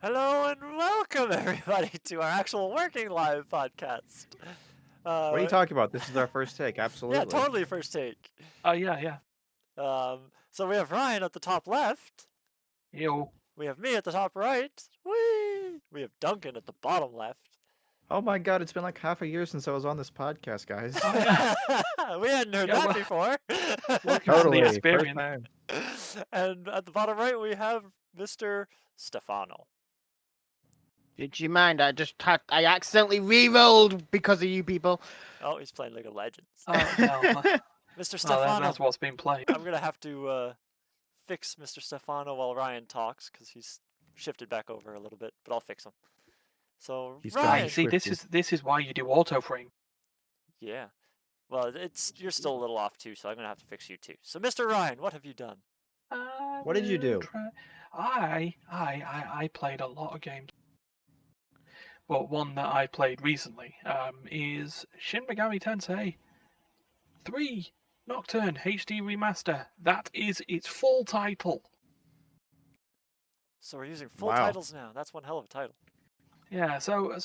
Hello and welcome everybody to our actual working live podcast. What are you Uh, talking about? This is our first take, yeah, absolutely. totally first take. Yeah. So we have Ryan at the top left. Yo. We have me at the top right. Whee! We have Duncan at the bottom left. Oh my god, it's been like half a year since I was on this podcast, guys. Oh yeah. We hadn't heard Yeah, that well, before. welcome to the Totally, first experience. time. And at the bottom right we have Mr. Stefano. Did you mind? I accidentally re-rolled because of you people. Oh, he's playing League of Legends. Oh no. Mr. Oh, Stefano. that's what's being played. I'm gonna have to fix Mr. Stefano while Ryan talks because he's shifted back over a little bit, but I'll fix him. So He's Ryan, gone. See, this is why you do auto frame. yeah. Well, you're still a little off too, so I'm gonna have to fix you too. So Mr. Ryan, what have you done? What did you do? I played a lot of games. Well, one that I played recently is Shin Megami Tensei 3 Nocturne HD Remaster. That is its full title. So we're using full Wow. titles now. That's one hell of a title. Yeah, so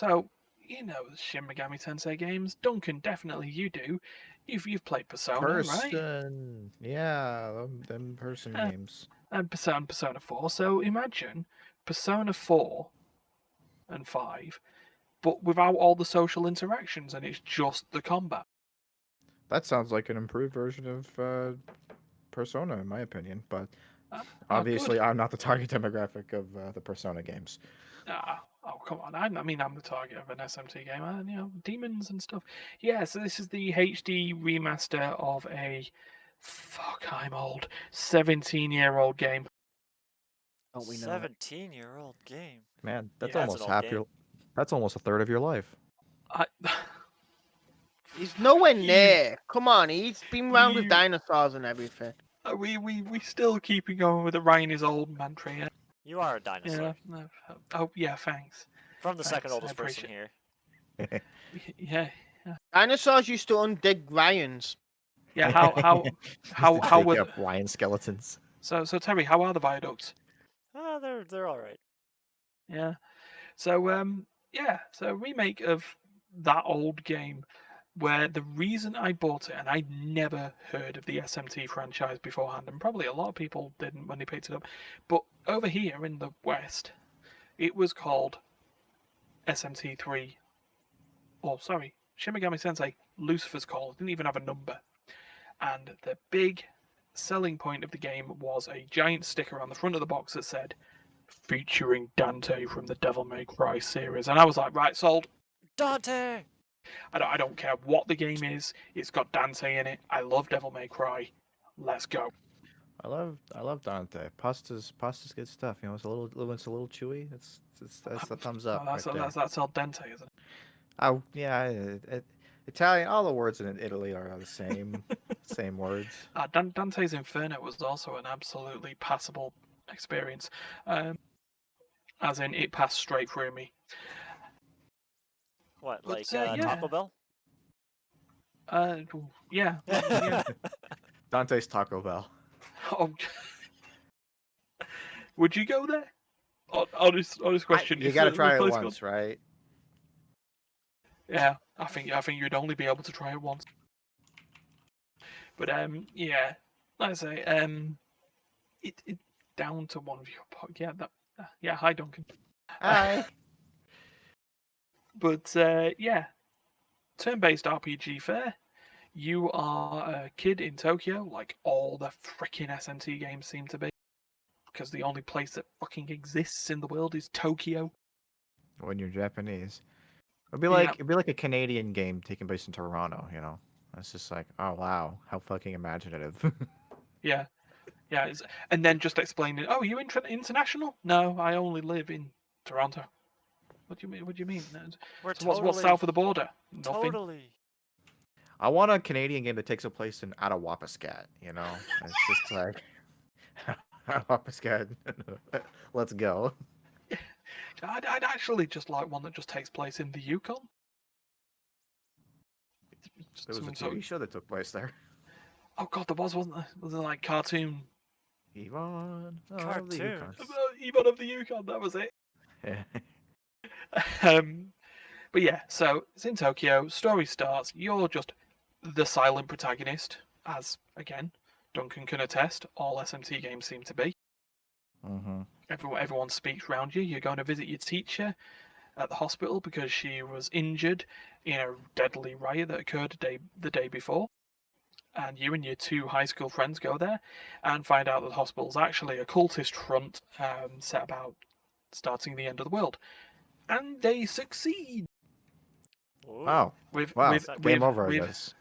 you know Shin Megami Tensei games. Duncan, definitely you do. You've played Persona, right? Person. Yeah, them person games. And Persona 4. So imagine Persona 4 and 5, but without all the social interactions, and it's just the combat. That sounds like an improved version of Persona, in my opinion. But Obviously, obviously, I'm not the target demographic of the Persona games. oh come on! I mean, I'm the target of an SMT game, and demons and stuff. Yeah, so this is the HD remaster of a I'm old 17-year-old game. Don't we know it? 17-year-old game. Man, that's Yeah, that's almost an old half game. your. That's almost a third of your life. I, He's nowhere You- near. Come on, he's been around with you- dinosaurs and everything. we still keeping going with the Ryan is old mantra. Yeah. You are a dinosaur. Yeah. Oh yeah. Thanks. From the second Thanks, I oldest person appreciate here. Yeah. Dinosaurs used to undig Ryans. Yeah. How Dig would up lion skeletons. so Terry? How are the viaducts? They're all right. Yeah. So yeah. So remake of that old game, where the reason I bought it, and I'd never heard of the SMT franchise beforehand, and probably a lot of people didn't when they picked it up, but over here in the West, it was called SMT3. Oh, sorry, Shin Megami Tensei Lucifer's Call. It didn't even have a number. And the big selling point of the game was a giant sticker on the front of the box that said, featuring Dante from the Devil May Cry series. And I was like, right, sold. Dante! I don't care what the game is. It's got Dante in it. I love Devil May Cry. Let's go. I love Dante. Pasta's good stuff. You know, it's a little chewy. That's a thumbs up. Oh, that's right there. that's al dente, isn't it? Oh yeah, Italian. All the words in Italy are the same, same words. Dante's Inferno was also an absolutely passable experience, as in it passed straight through me. What, But, like yeah. Taco Bell? Yeah. Yeah. Dante's Taco Bell. Oh. Would you go there? Honest question. You Is got to the try it place once, right? Yeah, I think you'd only be able to try it once. But yeah, like I say, it down to one of your yeah that yeah. Hi, Duncan. Hi. But yeah, turn-based RPG fare. You are a kid in Tokyo, like all the freaking SMT games seem to be, because the only place that fucking exists in the world is Tokyo. When you're Japanese, it'd Yeah. be like a Canadian game taking place in Toronto. You know, it's just like, oh wow, how fucking imaginative. Yeah, yeah, and then just explaining. Oh, you international? No, I only live in Toronto. What do you mean? What do you mean? We're So what's south of the border? Nothing. Totally. I want a Canadian game that takes a place in Attawapiskat. You know, it's just like Attawapiskat. Let's go. I'd actually just like one that just takes place in the Yukon. There was a TV show that took place there. Oh god, there wasn't there? Was it like cartoon? Yvonne of the Cartoon. Yukon. Even of the Yukon, that was it. But yeah, so it's in Tokyo. Story starts. You're just the silent protagonist, as again Duncan can attest. All SMT games seem to be. Mm-hmm. Everyone speaks around you. You're going to visit your teacher at the hospital because she was injured in a deadly riot that occurred the day before. And you and your two high school friends go there and find out that the hospital's actually a cultist front set about starting the end of the world. And they succeed Ooh. Oh, with wow. with Game with over, I with guess.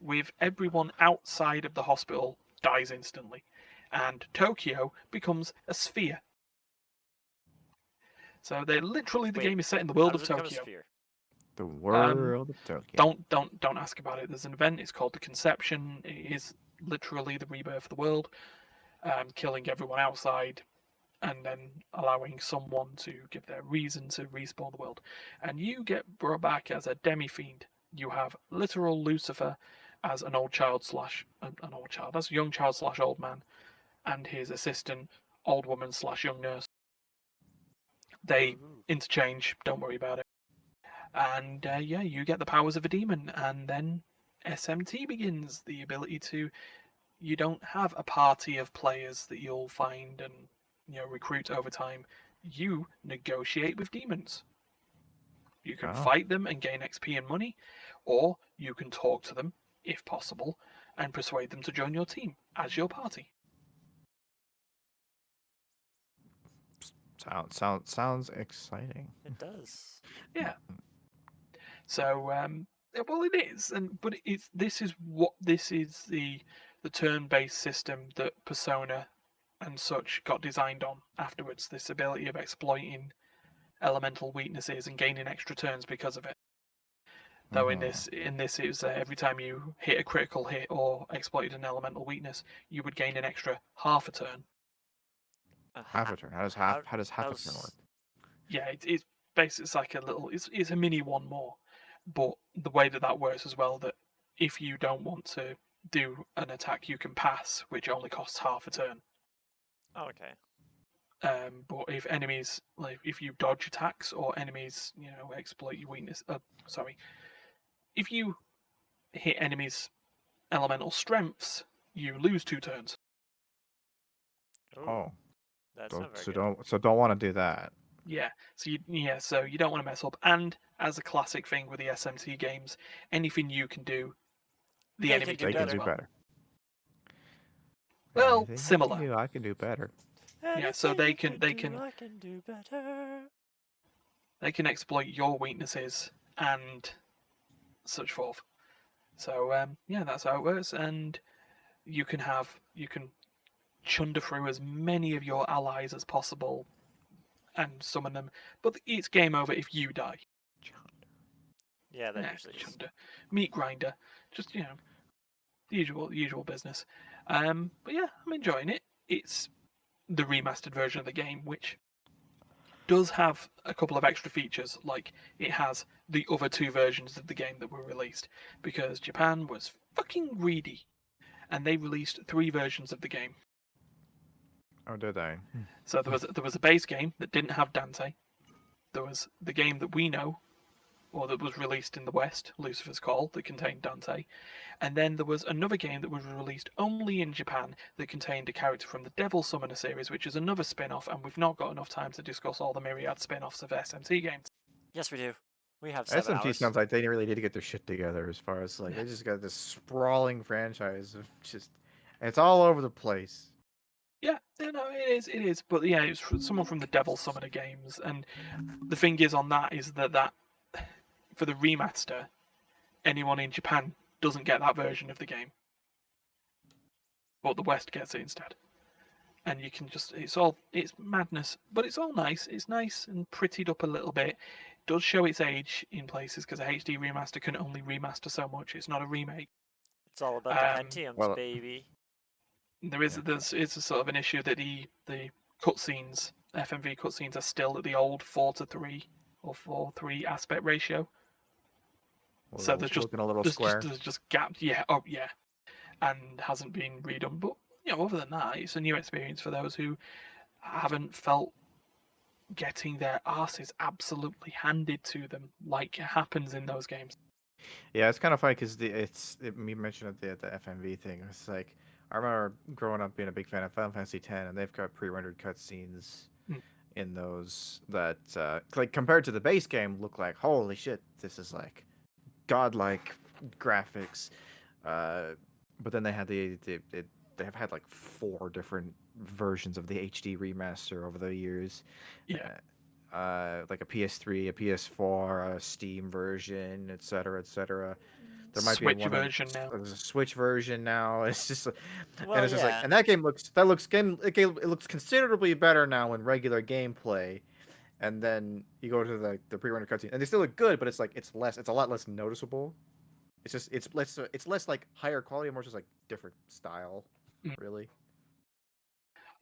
with everyone outside of the hospital dies instantly, and Tokyo becomes a sphere. So they literally the Wait, game is set in the How world does of it become a Tokyo. sphere? The world of Tokyo. Don't ask about it. There's an event. It's called the Conception. It is literally the rebirth of the world, killing everyone outside, and then allowing someone to give their reason to respawn the world. And you get brought back as a demi fiend. You have literal Lucifer as an old child slash an old child, as a young child slash old man, and his assistant, old woman slash young nurse. They Ooh. interchange. Don't worry about it. And yeah, you get the powers of a demon, and then SMT begins. The ability to you don't have a party of players that you'll find and recruit over time. You negotiate with demons. You can Oh. fight them and gain XP and money, or you can talk to them, if possible, and persuade them to join your team as your party. Sounds exciting. It does. Yeah. So, well, it is, but this is the turn-based system that Persona and such got designed on afterwards. This ability of exploiting elemental weaknesses and gaining extra turns because of it. Though in this it was every time you hit a critical hit or exploited an elemental weakness, you would gain an extra half a turn. Half a turn. How does half a turn work? Yeah, it's basically it's like a little it's a mini one more, but the way that works as well that if you don't want to do an attack, you can pass, which only costs half a turn. Oh, okay. But if enemies like if you dodge attacks or enemies exploit your weakness, if you hit enemies' elemental strengths, you lose 2 turns. Ooh, Oh, that's not very so good. don't want to do that. Yeah, so you don't want to mess up. And as a classic thing with the SMT games, anything you can do, the They enemy can can do do They as can do better. well. better. Well, Anything similar. you do, I can do better. Yeah, so Anything they you can I can do better. they can exploit your weaknesses and such forth. So yeah, that's how it works. And you can chunder through as many of your allies as possible and summon them. But it's game over if you die. Yeah, that Yeah, usually is. chunder, meat grinder, just the usual business. But yeah, I'm enjoying it. It's the remastered version of the game, which does have a couple of extra features, like it has the other 2 versions of the game that were released, because Japan was fucking greedy, and they released 3 versions of the game. Oh, did I? So there was a base game that didn't have Dante. There was the game that we know, or that was released in the West, Lucifer's Call, that contained Dante. And then there was another game that was released only in Japan that contained a character from the Devil Summoner series, which is another spin off, and we've not got enough time to discuss all the myriad spin offs of SMT games. Yes, we do. We have 7 SMT hours. sounds like they really need to get their shit together as far as like they just got this sprawling franchise of just it's all over the place. Yeah, no, it is. But yeah, it's someone from the Devil Summoner games, and the thing is on that is that for the remaster, anyone in Japan doesn't get that version of the game, but the West gets it instead. And you can just it's madness, but it's all nice. It's nice and prettied up a little bit. It does show its age in places because a HD remaster can only remaster so much. It's not a remake. It's all about the Pentiums, Well, baby. It's a sort of an issue that the cutscenes, FMV cutscenes, are still at the old 4:3 or 4:3 aspect ratio. So looking a little square. there's just gaps. Yeah, oh yeah, and hasn't been redone. But other than that, it's a new experience for those who haven't felt getting their asses absolutely handed to them, like it happens in those games. Yeah, it's kind of funny because you mentioned the FMV thing. It's like I remember growing up being a big fan of Final Fantasy X, and they've got pre-rendered cutscenes Mm. in those that, like compared to the base game, look like holy shit. This is like godlike graphics. But then they had they have had like 4 different versions of the HD remaster over the years. Yeah. Like a PS3, a PS4, a Steam version, etc., etc. There might be Switch one version now. There's a Switch version now. It's just, Well, and it's just like, yeah. and that game looks it looks considerably better now in regular gameplay. And then you go to the pre-rendered cutscene, and they still look good, but it's like it's a lot less noticeable. It's just it's less like higher quality, more just like different style, Mm. really.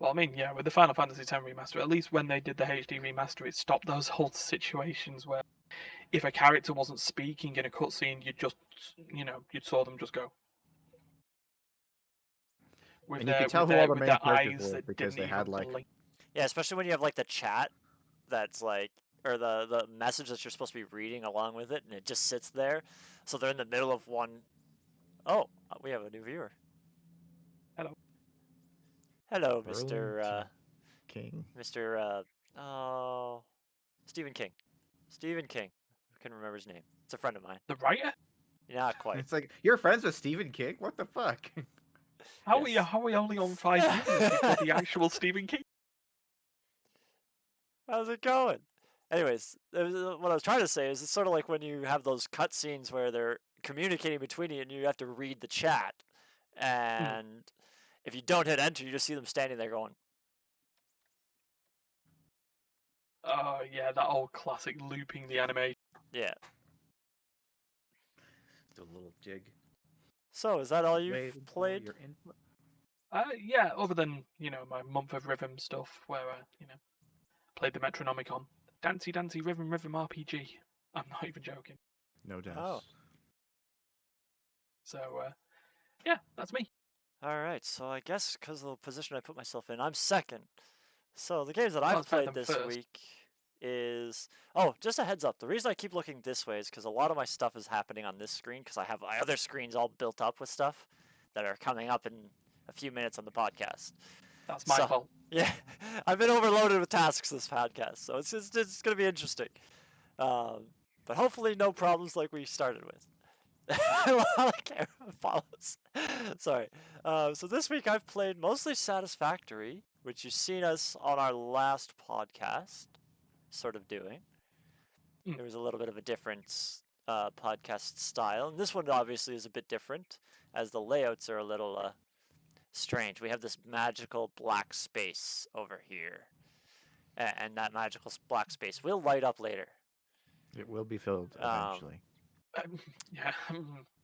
Well, I mean, yeah, with the Final Fantasy X remaster, at least when they did the HD remaster, it stopped those whole situations where if a character wasn't speaking in a cutscene, you'd saw them just go. With And you their could tell with who all their the with main their characters eyes were that because didn't they had even like blink. Yeah, especially when you have like the chat that's like, or the message that you're supposed to be reading along with it, and it just sits there. So they're in the middle of one. Oh, we have a new viewer. Hello. Hello, Burlington King. Mr. Oh, Stephen King. Stephen King. I couldn't remember his name. It's a friend of mine. The writer? Not quite. It's like you're friends with Stephen King. What the fuck? Yes. How are we only on 5 viewers before the actual Stephen King? How's it going? Anyways, what I was trying to say is it's sort of like when you have those cutscenes where they're communicating between you and you have to read the chat. And if you don't hit enter, you just see them standing there going, Oh yeah, that old classic looping the animation. yeah. Do a little jig. So, is that all you've Waiting for played? your input. Yeah, other than my month of rhythm stuff where played the Metronomicon, Dancy Rhythm RPG. I'm not even joking. No doubt. Oh. So yeah, that's me. Alright, so I guess because of the position I put myself in, I'm second. So, the games that I've Let's play played them this first. week is... Oh, just a heads up. The reason I keep looking this way is because a lot of my stuff is happening on this screen because I have my other screens all built up with stuff that are coming up in a few minutes on the podcast. That's my So- fault. Yeah, I've been overloaded with tasks this podcast, so it's going to be interesting. But hopefully no problems like we started with. A lot of camera follows. Sorry. So this week I've played mostly Satisfactory, which you've seen us on our last podcast sort of doing. Mm. There was a little bit of a different podcast style. And this one obviously is a bit different, as the layouts are a little strange. We have this magical black space over here. And that magical black space will light up later. It will be filled Um, eventually. Yeah.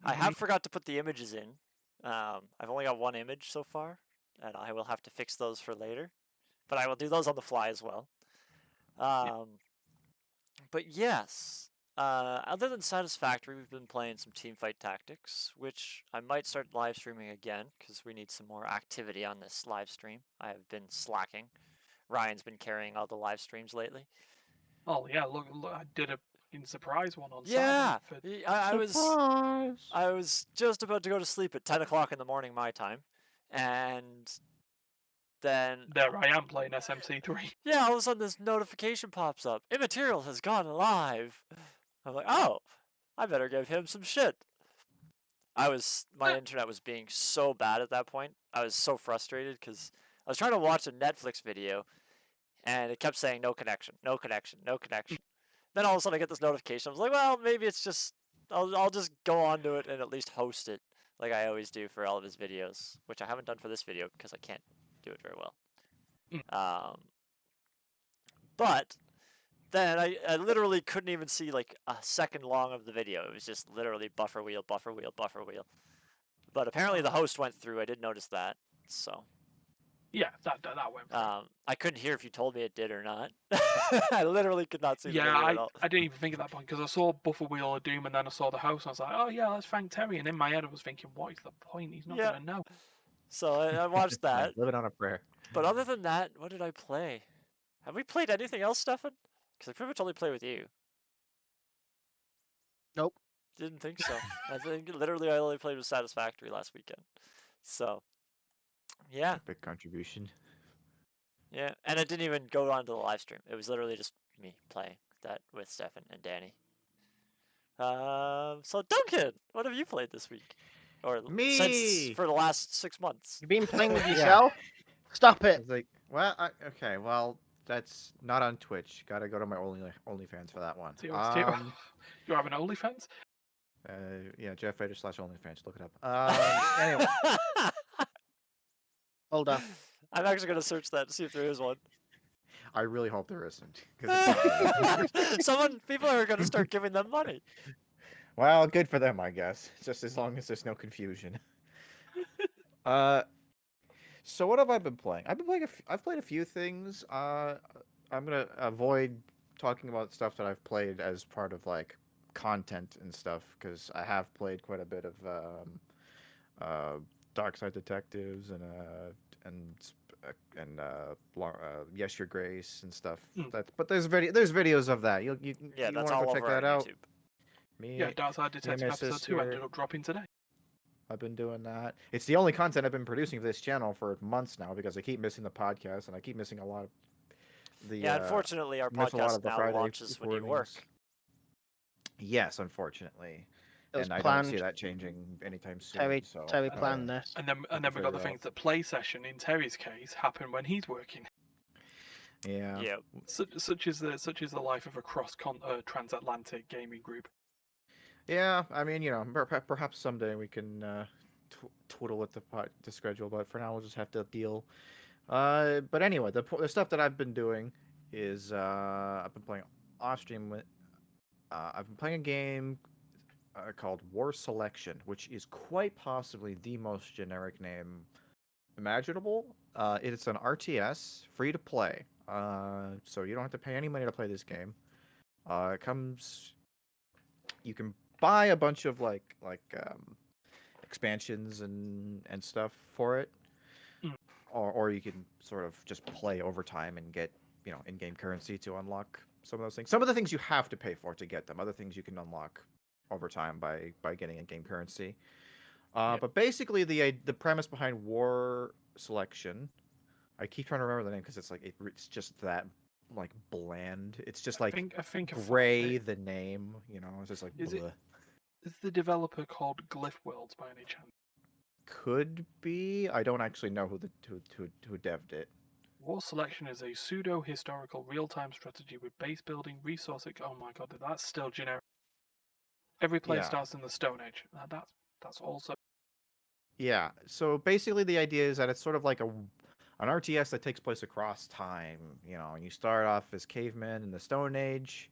I have forgot to put the images in. I've only got one image so far, and I will have to fix those for later. But I will do those on the fly as well. But yes, other than Satisfactory, we've been playing some Teamfight Tactics, which I might start live streaming again because we need some more activity on this live stream. I have been slacking. Ryan's been carrying all the live streams lately. Oh yeah, look, I did a fucking surprise one on Yeah, Saturday. I was Surprise! I was just about to go to sleep at 10 o'clock in the morning my time, and then There I am playing SMC3. yeah, all of a sudden this notification pops up. Immaterial has gone live. I'm like, oh, I better give him some shit. My internet was being so bad at that point. I was so frustrated because I was trying to watch a Netflix video, and it kept saying no connection, no connection, no connection. Then all of a sudden I get this notification. I was like, well, maybe it's just I'll just go on to it and at least host it like I always do for all of his videos, which I haven't done for this video because I can't do it very well. But then I literally couldn't even see like a second long of the video. It was just literally buffer wheel, buffer wheel, buffer wheel. But apparently the host went through. I did notice that. So Yeah, that went. I couldn't hear if you told me it did or not. I literally could not see the Yeah, video at all. I didn't even think at that point because I saw Buffer Wheel of Doom and then I saw the host and I was like, oh yeah, let's thank Terry. And in my head I was thinking, what is the point? He's not Yeah. gonna know. So I watched that. Living on a prayer. But other than that, what did I play? Have we played anything else, Stefan? Because I pretty much only play with you. Nope. Didn't think so. I think literally I only played with Satisfactory last weekend. So, yeah, Big contribution. yeah, and I didn't even go on to the live stream. It was literally just me playing that with Stefan and Danny. So Duncan, what have you played this week, or since Me. for the last 6 months? You've been playing with Yeah. yourself? Stop it. It's like, well, okay, well, that's not on Twitch. Gotta go to my OnlyFans for that one. You have an OnlyFans? Yeah, Jeff Vader / OnlyFans. Look it up. Anyway, Hold on. I'm actually gonna search that to see if there is one. I really hope there isn't, because People are gonna start giving them money. well, good for them, I guess. Just as long as there's no confusion. So what have I been playing? I've played a few things. I'm gonna avoid talking about stuff that I've played as part of like content and stuff, because I have played quite a bit of Dark Side Detectives and Yes Your Grace and stuff. Mm. But there's videos of that. You Yeah, you that's want to all go check over that on out? YouTube. Me, Yeah, Dark Side Detective my episode 2 sister. ended up dropping today. I've been doing that. It's the only content I've been producing for this channel for months now, because I keep missing the podcast and I keep missing a lot of the. Yeah, unfortunately, our miss a lot podcast of the now Friday launches when you work. recordings. Yes, unfortunately, It was and I don't planned. see that changing anytime soon. Terry so planned this. And then we got the things that play session in Terry's case happen when he's working. Yeah. Yeah. Such is the life of a transatlantic gaming group. Yeah, I mean, perhaps someday we can twiddle with the schedule, but for now we'll just have to deal. But anyway, the stuff that I've been doing is I've been playing off stream with. I've been playing a game called War Selection, which is quite possibly the most generic name imaginable. It's an RTS, free to play. So you don't have to pay any money to play this game. It comes. You can buy a bunch of expansions and stuff for it, Mm. or you can sort of just play over time and get in-game currency to unlock some of those things. Some of the things you have to pay for to get them. Other things you can unlock over time by getting in-game currency. But basically, the premise behind War Selection, I keep trying to remember the name because it's just that like bland. It's just like I think Gray. The name, it's just like. Is the developer called Glyph Worlds by any chance? Could be. I don't actually know who devved it. War Selection is a pseudo-historical real-time strategy with base building, oh my god, that's still generic. Every player Yeah. starts in the Stone Age. That's also. Yeah. So basically, the idea is that it's sort of like an RTS that takes place across time. And you start off as cavemen in the Stone Age,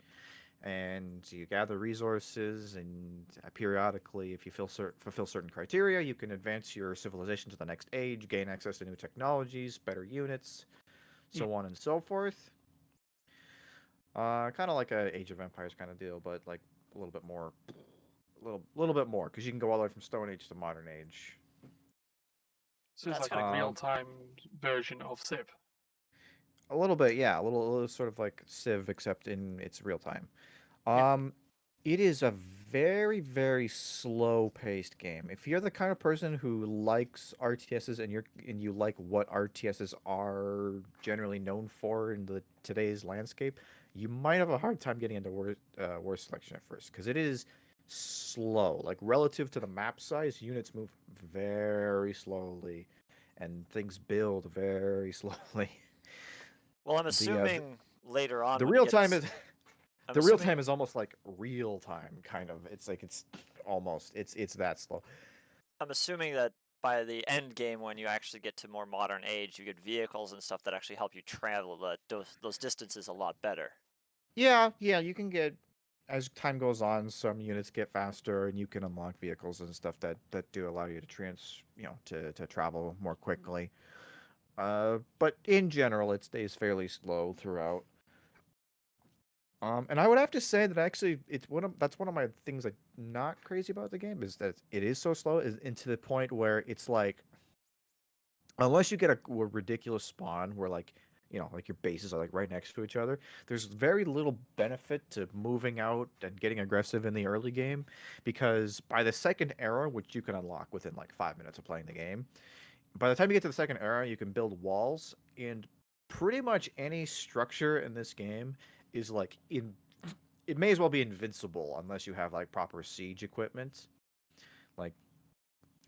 and you gather resources, and periodically, if you fulfill certain criteria, you can advance your civilization to the next age, gain access to new technologies, better units, so on and so forth. Kind of like a Age of Empires kind of deal, but like a little bit more, because you can go all the way from Stone Age to Modern Age. So it's That's like a fine. real-time version of Civ. A little bit, yeah, a little sort of like Civ, except in its real time. It is a very, very slow-paced game. If you're the kind of person who likes RTSs and you like what RTSs are generally known for in today's landscape, you might have a hard time getting into War Selection at first, because it is slow. Like, relative to the map size, units move very slowly, and things build very slowly. Well, I'm assuming later on. The when real it time gets- is I'm the real assuming- time is almost like real time, kind of. It's like it's that slow. I'm assuming that by the end game, when you actually get to more modern age, you get vehicles and stuff that actually help you travel those distances a lot better. Yeah, you can get, as time goes on, some units get faster, and you can unlock vehicles and stuff that do allow you to to travel more quickly. But in general, it stays fairly slow throughout. And I would have to say that actually that's one of my things not crazy about the game, is that it is so slow, and to the point where it's like, unless you get a ridiculous spawn where like like your bases are like right next to each other. There's very little benefit to moving out and getting aggressive in the early game, because by the second era, which you can unlock within like 5 minutes of playing the game, by the time you get to the second era, you can build walls, and pretty much any structure in this game is like in. It may as well be invincible unless you have like proper siege equipment. Like,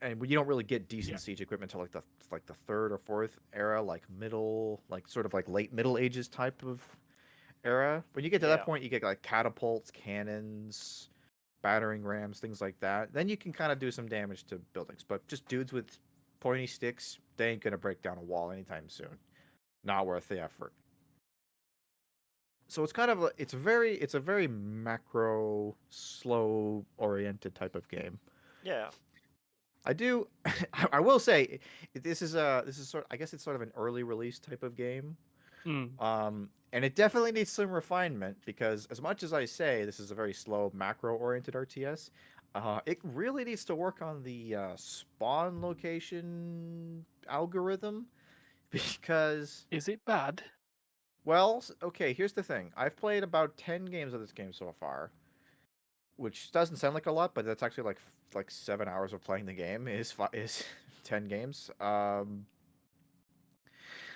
and you don't really get decent siege equipment until like the third or fourth era, like middle, like sort of like late Middle Ages type of era. When you get to that Yeah. point, you get like catapults, cannons, battering rams, things like that. Then you can kind of do some damage to buildings. But just dudes with pointy sticks, they ain't gonna break down a wall anytime soon. Not worth the effort. So it's kind of it's a very macro, slow oriented type of game. Yeah. I do. I will say, this is sort. I guess it's sort of an early release type of game. Mm. And it definitely needs some refinement, because as much as I say this is a very slow macro-oriented RTS, it really needs to work on the spawn location algorithm because, Is it bad? well, okay, here's the thing. I've played about 10 games of this game so far, which doesn't sound like a lot, but that's actually like 7 hours of playing the game is 10 games.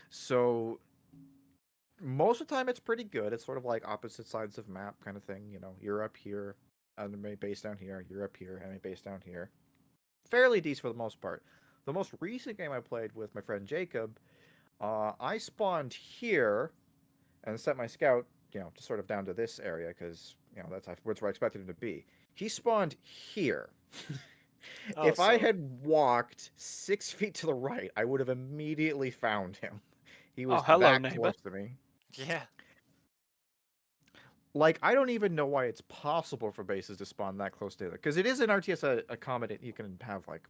So most of the time it's pretty good. It's sort of like opposite sides of map kind of thing. You're up here, enemy base down here. You're up here, enemy base down here. Fairly decent for the most part. The most recent game I played with my friend Jacob, I spawned here and sent my scout, just sort of down to this area because that's where I expected him to be. He spawned here. Oh, If I so had walked 6 feet to the right, I would have immediately found him. He was hello, that neighbor. close to me. yeah. Like, I don't even know why it's possible for bases to spawn that close together. Because it is an RTS accommodate. You can have like,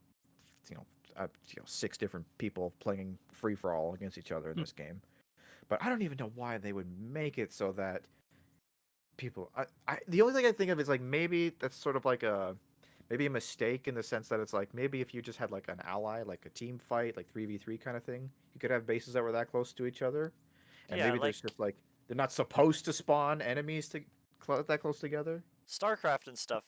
6 different people playing free for all against each other in this game. But I don't even know why they would make it so that people. The only thing I think of is like maybe that's sort of like maybe a mistake in the sense that it's like maybe if you just had like an ally, like a team fight, like 3v3 kind of thing, you could have bases that were that close to each other, and Yeah, maybe like there's just like they're not supposed to spawn enemies that close together. StarCraft and stuff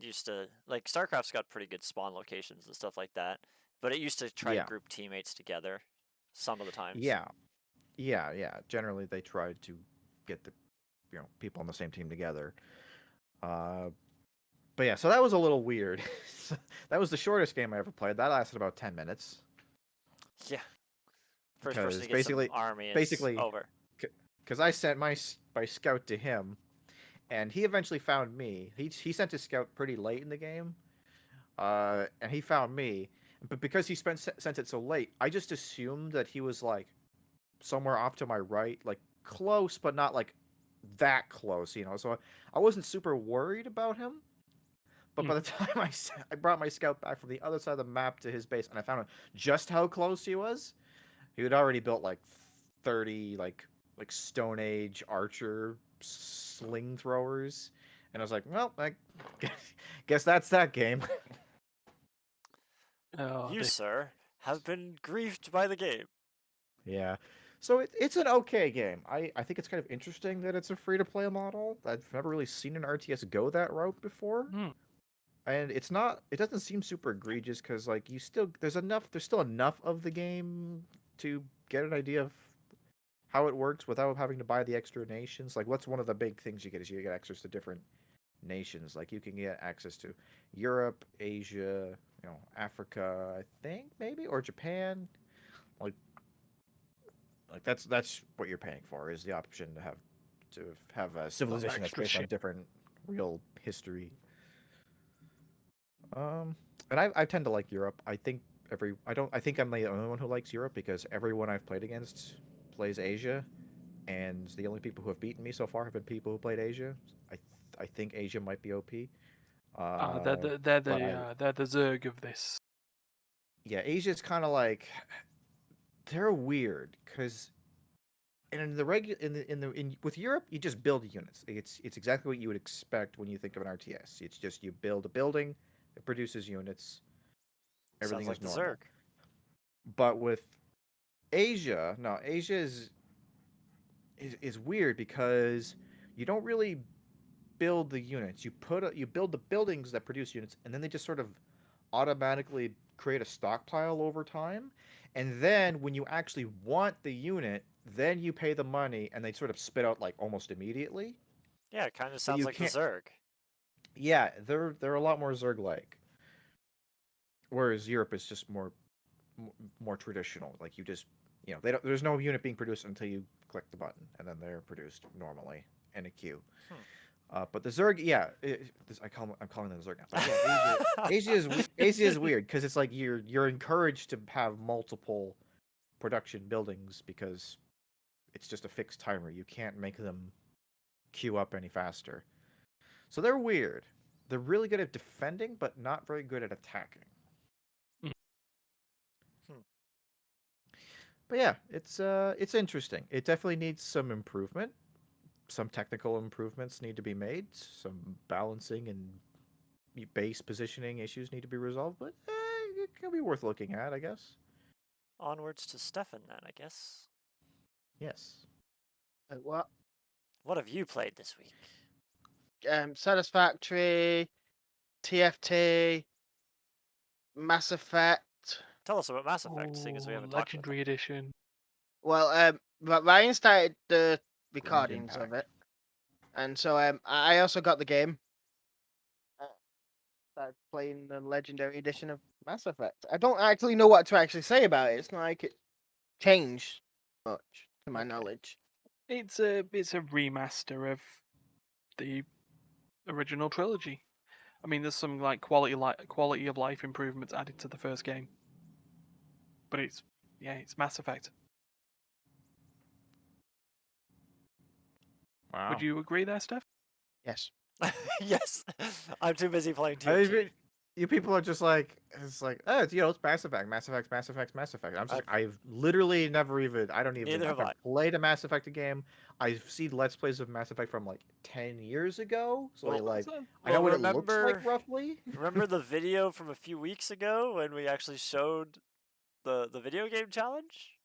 used to like StarCraft's got pretty good spawn locations and stuff like that, but it used to try to Yeah, group teammates together some of the times. yeah, yeah. Generally, they try to get the people on the same team together. Uh, but yeah, so that was a little weird. That was the shortest game I ever played. That lasted about 10 minutes. Yeah. First person Because to get some army is basically, over. because I sent my scout to him, and he eventually found me. He sent his scout pretty late in the game, and he found me. But because he sent it so late, I just assumed that he was like somewhere off to my right, like close, but not like that close. So I wasn't super worried about him. But by the time I brought my scout back from the other side of the map to his base, and I found out just how close he was, he had already built like 30 like Stone Age archer sling throwers, and I was like, well, I guess that's that game. Oh, You, sir, have been griefed by the game. Yeah. So it's an okay game. I think it's kind of interesting that it's a free to play model. I've never really seen an RTS go that route before. And it doesn't seem super egregious because like there's still enough of the game to get an idea of how it works without having to buy the extra nations. Like, what's one of the big things you get is you get access to different nations. Like, you can get access to Europe, Asia, Africa, I think maybe, or Japan. Like that's what you're paying for, is the option to have a civilization that's extra based on shit. different real history. And I tend to like Europe. I think I'm the only one who likes Europe because everyone I've played against plays Asia, and the only people who have beaten me so far have been people who played Asia. I think Asia might be OP. They're But they're the Zerg of this. yeah, Asia's kind of like they're weird because in the regular with Europe you just build units. It's exactly what you would expect when you think of an RTS. It's just you build a building, it produces units. Sounds Everything like is the normal. Zerg. But with Asia is weird because you don't really build the units. You build the buildings that produce units, and then they just sort of automatically create a stockpile over time. And then when you actually want the unit, then you pay the money, and they sort of spit out like almost immediately. Yeah, it kind of But sounds you like the can't. Zerg. Yeah, they're a lot more Zerg-like, whereas Europe is just more traditional. Like you just they don't. There's no unit being produced until you click the button, and then they're produced normally in a queue. Hmm. But the Zerg, yeah, I'm calling them Zerg now. But yeah, Asia is weird because it's like you're encouraged to have multiple production buildings because it's just a fixed timer. You can't make them queue up any faster. So they're weird. They're really good at defending, but not very good at attacking. Hmm. But yeah, it's interesting. It definitely needs some improvement. Some technical improvements need to be made. Some balancing and base positioning issues need to be resolved, but it can be worth looking at, I guess. Onwards to Stefan then, I guess. Yes. What? What have you played this week? Satisfactory, TFT, Mass Effect. Tell us about Mass Effect, seeing as we haven't talked about Legendary Edition. Well, Ryan started the Grand recordings of Impact. it, and so I also got the game. Started playing the Legendary Edition of Mass Effect. I don't actually know what to actually say about it. It's not like it changed much, to my Okay. knowledge. It's a remaster of the original trilogy. I mean, there's some like quality of life improvements added to the first game, but it's Mass Effect. Wow. Would you agree there, Steph? Yes. it. Yes, I'm too busy playing I TFT. mean, you people are just like it's it's Mass Effect, Mass Effect, Mass Effect, Mass Effect. I'm just I've literally never even I don't even Neither I've have never I. played a Mass Effect game. I've seen Let's Plays of Mass Effect from like 10 years ago, so Well, I know well, what it looks like remember roughly. remember the video from a few weeks ago when we actually showed the video game challenge?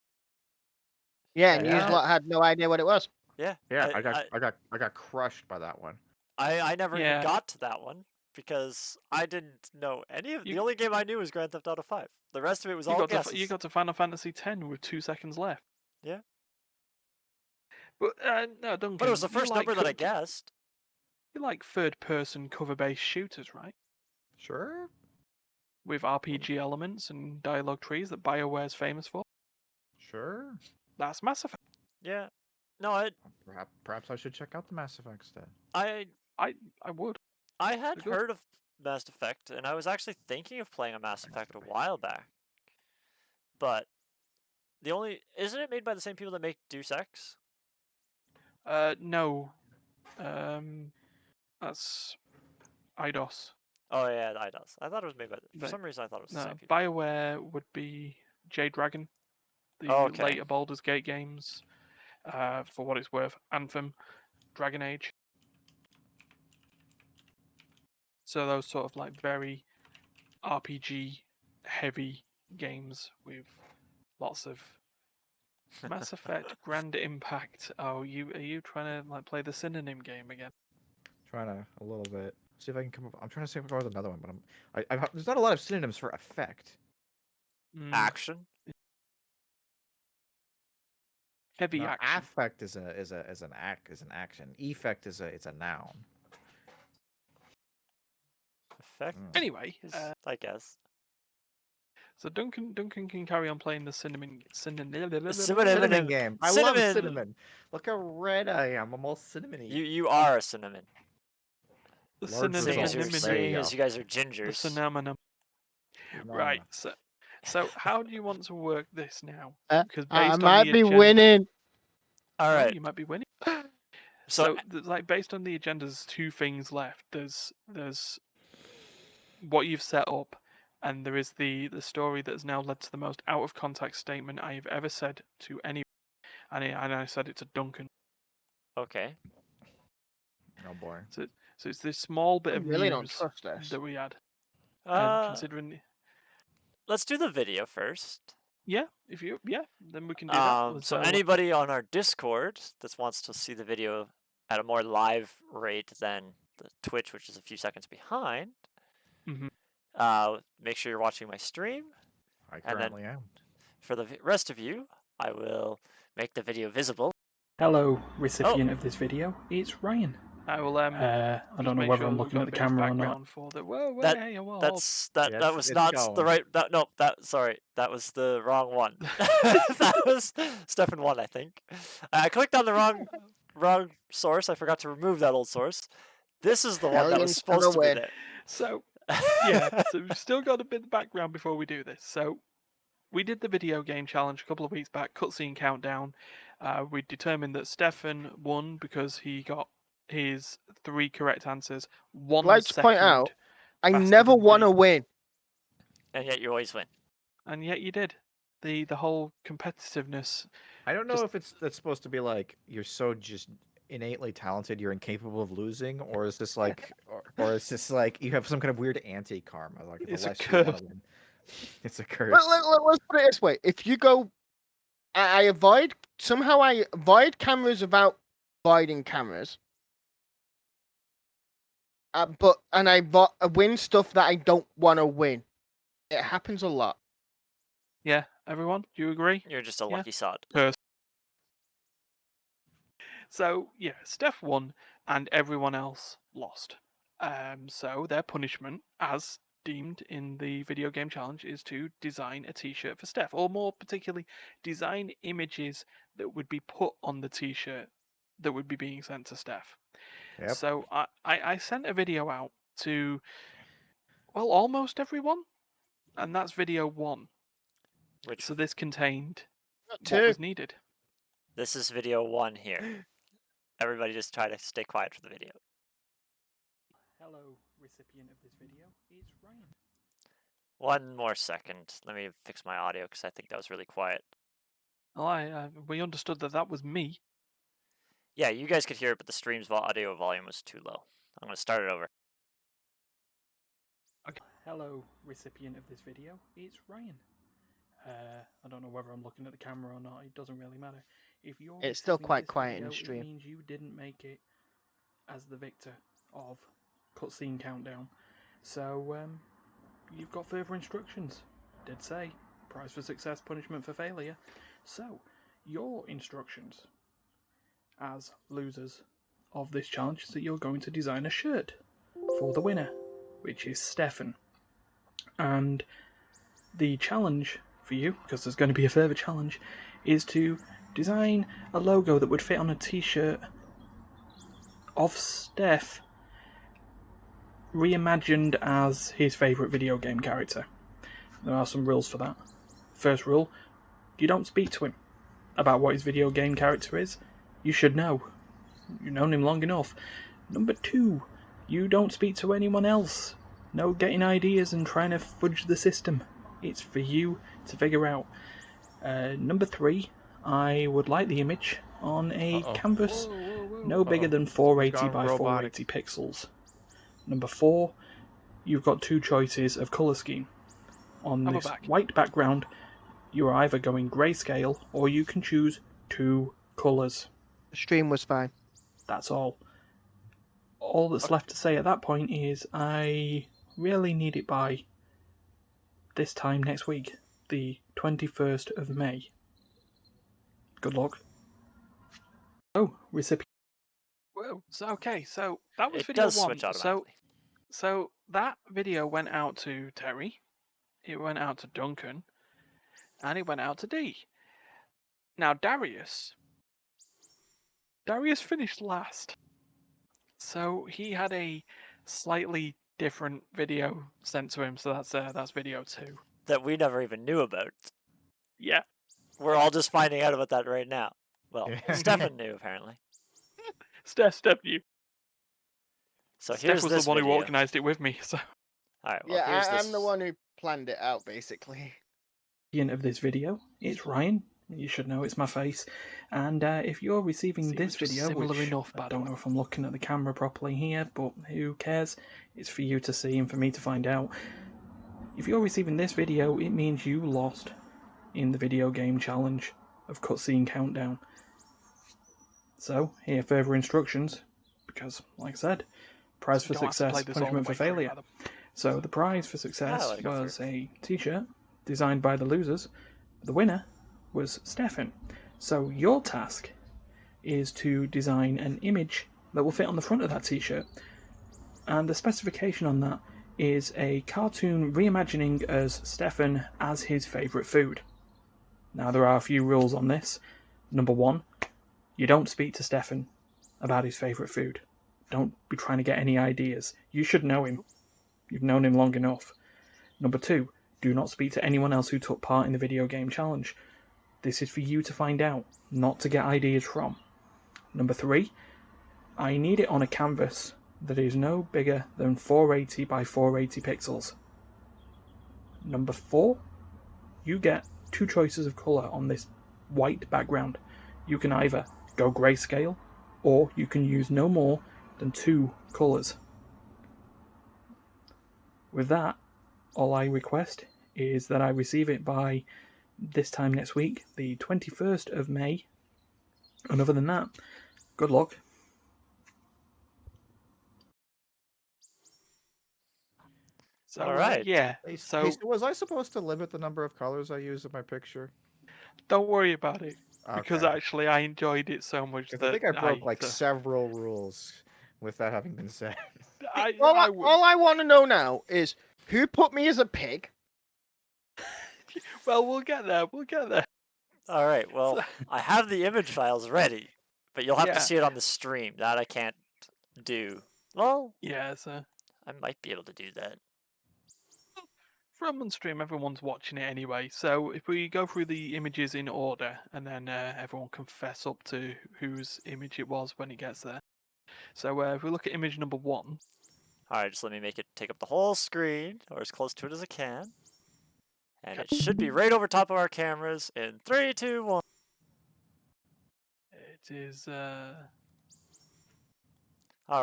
Yeah, I, and you I, lot had no idea what it was. yeah, Yeah, I, I, I got crushed by that one. I never even Yeah. got to that one because I didn't know any of. You- The only game I knew was Grand Theft Auto 5. The rest of it was You all got guesses. to Final Fantasy X with 2 seconds left. Yeah. But no, Duncan. But it was the you first like number that I guessed. You like third-person cover-based shooters, right? Sure. With RPG elements and dialogue trees that BioWare's famous for. Sure. That's Mass Effect. Yeah. No, Perhaps I should check out the Mass Effects then. I would. I had It's good. heard of Mass Effect, and I was actually thinking of playing a Mass Effect a while back. But isn't it made by the same people that make Deus Ex? No. That's IDOS. Oh yeah, it does. I thought it was made by. For Like, some reason, I thought it was the same people. BioWare would be Jade Dragon, the Okay. later Baldur's Gate games. For what it's worth, Anthem, Dragon Age. So those sort of like very RPG heavy games with lots of Mass Effect, Grand Impact. Oh, are you trying to like play the synonym game again? Trying to a little bit. See if I can come up. I'm trying to see if I can come up with another one, but there's not a lot of synonyms for effect. Action. Heavy No, action. affect is an action. Effect it's a noun. Effect. Anyway, I guess. so Duncan can carry on playing the cinnamon Cinnamon game. I love Cinnamon! cinnamon. Look how red I am. I'm all cinnamony. You are a cinnamon. the Large Seeing as, results. you're, There you seeing go. as you guys are the gingers. cinnamon. Right. So how do you want to work this now? Because I based on might the be agenda, winning. All oh, right. you might be winning. So, like based on the agenda, there's two things left. There's what you've set up, and there is the story that has now led to the most out of context statement I have ever said to anyone, and I said it to Duncan. okay. Oh boy. So it's this small bit I of really don't news trust this. that we had, and considering Let's do the video first. Yeah, then we can do that. So anybody on our Discord that wants to see the video at a more live rate than the Twitch, which is a few seconds behind, make sure you're watching my stream. I currently am. For the rest of you, I will make the video visible. Hello, recipient of this video. It's Ryan. I will. I don't know whether I'm looking at the camera or not. That was not the right. That was the wrong one. That was Stefan 1, I think. I clicked on the wrong source. I forgot to remove that old source. This is the one that was supposed to be there. So yeah, so we've still got a bit of background before we do this. So we did the video game challenge a couple of weeks back, cutscene countdown. We determined that Stefan won because he got his 3 correct answers. I'd like to point out, I never want to win. And yet you always win. And yet you did. The whole competitiveness. I don't know if that's supposed to be like you're so just innately talented you're incapable of losing, or is this like or is this like you have some kind of weird anti-karma, like it's the a curse. It's a curse. Let's put it this way. If you go I avoid cameras without avoiding cameras. I win stuff that I don't want to win. It happens a lot. Yeah, everyone, do you agree? You're just a lucky sod. Curse. So yeah, Steph won and everyone else lost. So their punishment, as deemed in the video game challenge, is to design a t-shirt for Steph, or more particularly, design images that would be put on the t-shirt that would be being sent to Steph. Yep. So I sent a video out to, well, almost everyone, and that's video 1. So this contained what was needed. This is video 1 here. Everybody just try to stay quiet for the video. Hello, recipient of this video. It's Ryan. One more second. Let me fix my audio because I think that was really quiet. Well, we understood that was me. Yeah, you guys could hear it, but the stream's audio volume was too low. I'm going to start it over. Okay. Hello, recipient of this video. It's Ryan. I don't know whether I'm looking at the camera or not. It doesn't really matter. If you're It's still quite this quiet video, in the stream. It means you didn't make it as the victor of cutscene countdown. So you've got further instructions. Did say prize for success, punishment for failure. So your instructions as losers of this challenge is that you're going to design a shirt for the winner, which is Stefan. And the challenge for you, because there's going to be a further challenge, is to design a logo that would fit on a t-shirt of Steph reimagined as his favourite video game character. There are some rules for that. First rule, you don't speak to him about what his video game character is. You should know. You've known him long enough. Number 2, you don't speak to anyone else. No getting ideas and trying to fudge the system. It's for you to figure out. Number 3, I would like the image on a canvas no bigger than 480 by 480 pixels. Number 4, you've got 2 choices of colour scheme. On this white background, you are either going grayscale or you can choose 2 colours. The stream was fine. That's all. All that's left to say at that point is I really need it by this time next week, the 21st of May. Good luck. Oh, recipient. Whoa. So that was It video does 1. switch automatically. So that video went out to Terry, it went out to Duncan, and it went out to D. Now Darius finished last. So he had a slightly different video sent to him, so that's video 2. That we never even knew about. Yeah. We're all just finding out about that right now. Well, Stefan knew, apparently. Steph knew. So Steph here's was this the one video. who organised it with me, so... Alright, well, Yeah, here's this. I'm the one who planned it out, basically. End of this video, it's Ryan. You should know it's my face. And if you're receiving this video, which enough, I don't know if I'm looking at the camera properly here, but who cares? It's for you to see and for me to find out. If you're receiving this video, it means you lost. in the video game challenge of Cutscene Countdown. So, here are further instructions, because, like I said, prize for You don't have to play success, this all the punishment for way through, failure. Adam. So, the prize for success let it go was through. a t-shirt designed by the losers. The winner was Stefan. So, your task is to design an image that will fit on the front of that t-shirt. And the specification on that is a cartoon reimagining as Stefan as his favourite food. Now, there are a few rules on this. Number 1, you don't speak to Stefan about his favourite food. Don't be trying to get any ideas. You should know him. You've known him long enough. Number 2, do not speak to anyone else who took part in the video game challenge. This is for you to find out, not to get ideas from. Number 3, I need it on a canvas that is no bigger than 480 by 480 pixels. Number 4, you get 2 choices of colour on this white background. You can either go grayscale, or you can use no more than 2 colours. With that, all I request is that I receive it by this time next week, the 21st of May. And other than that, good luck. So, All right. yeah. Hey, So hey, so was I supposed to limit the number of colors I use in my picture? don't worry about it, because Okay. actually I enjoyed it so much 'Cause that I think I broke like several rules with that having been said. All I want to know now is who put me as a pig? Well, we'll get there. We'll get there. All right. Well, I have the image files ready, but you'll have Yeah. to see it on the stream. That I can't do. Well, Yeah. So I might be able to do that. from on stream, everyone's watching it anyway. So if we go through the images in order, and then everyone can fess up to whose image it was when it gets there. So if we look at image number 1. All right, just let me make it take up the whole screen, or as close to it as I can. And Okay. it should be right over top of our cameras in 3, 2, 1. It is. All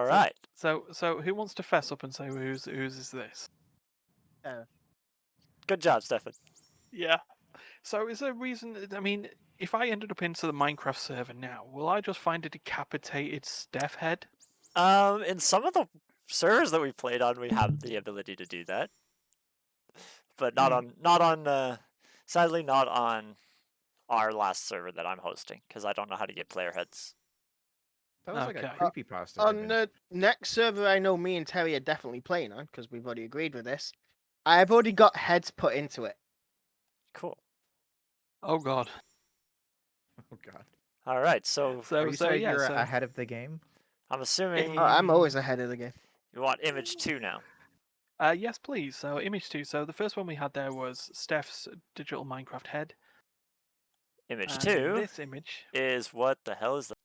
right. So who wants to fess up and say whose is this? Good job, Stefan. Yeah. So is there a reason? I mean, if I ended up into the Minecraft server now, will I just find a decapitated Steph head? In some of the servers that we played on, we have the ability to do that, but not on. Sadly, not on our last server that I'm hosting, because I don't know how to get player heads. That was like a Okay. creepypasta. On image. the next server, I know me and Terry are definitely playing on because we've already agreed with this. I've already got heads put into it. Cool. Oh God. Oh god. All right, so So Are you saying yeah. you're So ahead of the game? I'm assuming Oh, I'm always ahead of the game. you want image 2 now. yes, please. So image 2. So the first one we had there was Steph's digital Minecraft head. Image And 2 this image. is what the hell is that?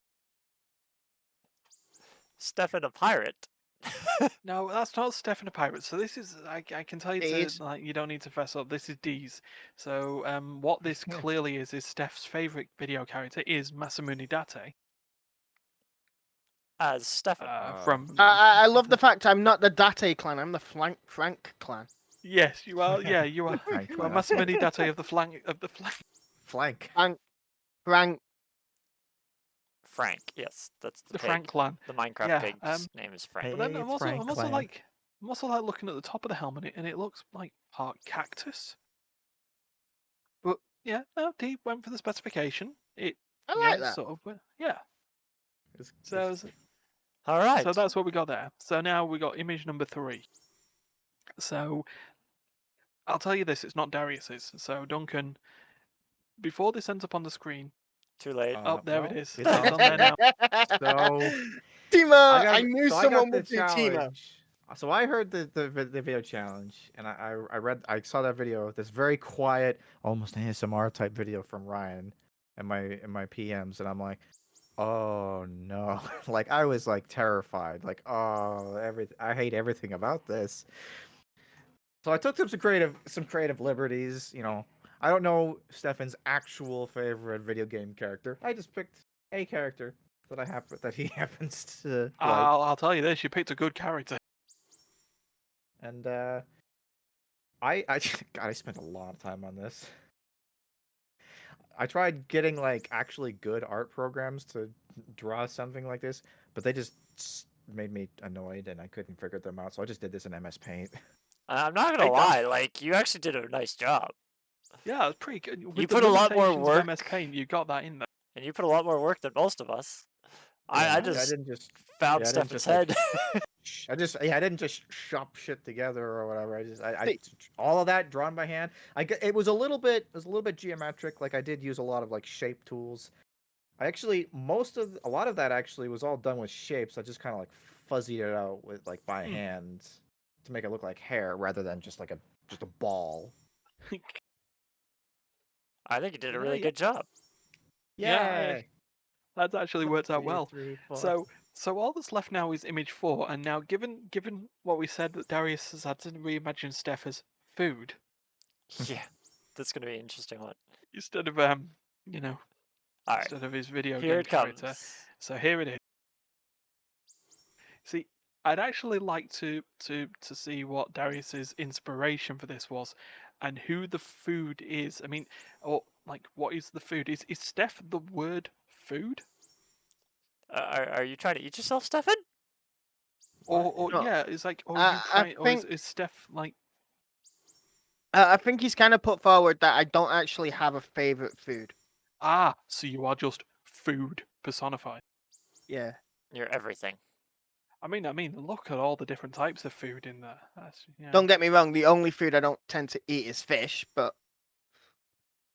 Stefan a pirate. No, that's not Stefan the Pirate. So this is I can tell you Deez. to like you don't need to fess up. This is D's. So what this clearly is Steph's favorite video character is Masamune Date. As Stefan. From I love the fact I'm not the Date clan. I'm the Frank clan. Yes, you are. Yeah, you are. Frank You are clan. Masamune Date of the flank. Flank. Frank. Frank, yes, that's the The pig. Frank clan. The Minecraft Yeah, pig's name is Frank. But then Hey, I'm it's also, Frank clan. I'm also like looking at the top of the helmet, and it looks like part cactus. But yeah, no, D went for the specification. It I yeah, like that. sort of, yeah. It's- So All right. so that's what we got there. So now we got image number 3. So I'll tell you this: it's not Darius's. So Duncan, before this ends up on the screen, Too late. oh there it well, is. it's It's on there now. So Timo, I knew so someone the would do Timo. challenge. So I heard the video challenge, and I saw that video. This very quiet, almost ASMR type video from Ryan, in my PMs, and I'm like, oh no! Like I was like terrified. Like I hate everything about this. So I took some creative liberties. You know, I don't know Stefan's actual favorite video game character. I just picked a character that he happens to like. I'll tell you this: you picked a good character. And I God, I spent a lot of time on this. I tried getting like actually good art programs to draw something like this, but they just made me annoyed and I couldn't figure them out. So I just did this in MS Paint. I'm not gonna lie, like you actually did a nice job, Yeah, it's pretty good. With the put a lot more limitations of MS work. Paint, you got that in there. and you put a lot more work than most of us. I I just didn't just found yeah, I didn't Stefan's just like head. I didn't just shop shit together or whatever. I See- all of that drawn by hand. It was a little bit geometric. Like I did use a lot of like shape tools. I actually a lot of that actually was all done with shapes. I just kind of like fuzzied it out with like by hand to make it look like hair rather than just like a ball. I think you did a Yeah, really yeah. good job. Yeah, Yay! that's actually worked out 2, well. 3, 4. So all that's left now is image 4, and now given what we said that Darius has had to reimagine Steph as food Yeah, that's gonna be an interesting one. instead of you know, All right, instead of his video here game it character. comes. So here it is. See, I'd actually like to see what Darius's inspiration for this was, and who the food is. I mean, or like, what is the food? Is Steph the word food? Are you trying to eat yourself, Stefan? Or No, yeah, it's like, or I- you I trying, or think- is Steph like? I think he's kind of put forward that I don't actually have a favorite food. Ah, so you are just food personified. Yeah. You're everything. I mean, look at all the different types of food in there. That's, yeah. Don't get me wrong. The only food I don't tend to eat is fish, but